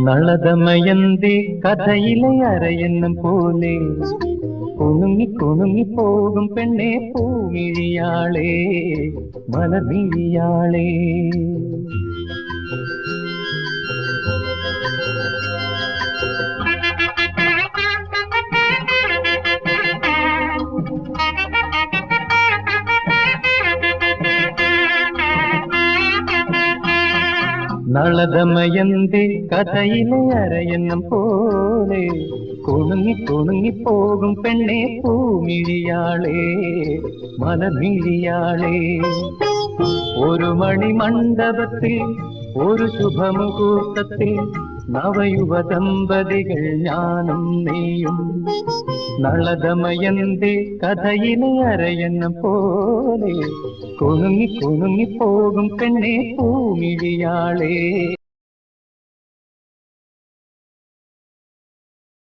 നളദമയന്തി കഥയിലെ അരയെന്നും പോലെ കുണുങ്ങി കുണുങ്ങി പോകും പെണ്ണെ പൂമിഴിയാളേ മലർമിഴിയാളേ. നളദമയന്തി കഥയിലെ അരയെന്നും പോലെ കുണുങ്ങി കുണുങ്ങി പോകും പെണ്ണെ പൂമിഴിയാളേ മലർമിഴിയാളേ. ഒരു മണിമണ്ഡപത്തിൽ ഒരു ശുഭമുഹൂർത്തത്തിൽ നവയുവ ദമ്പതികൾ ഞാനും നീയും. നളദമയന്തി കഥയിലെ അരയെന്നും പോലെ കുണുങ്ങി കുണുങ്ങി പോകും പെണ്ണെ പൂമിഴിയാളേ.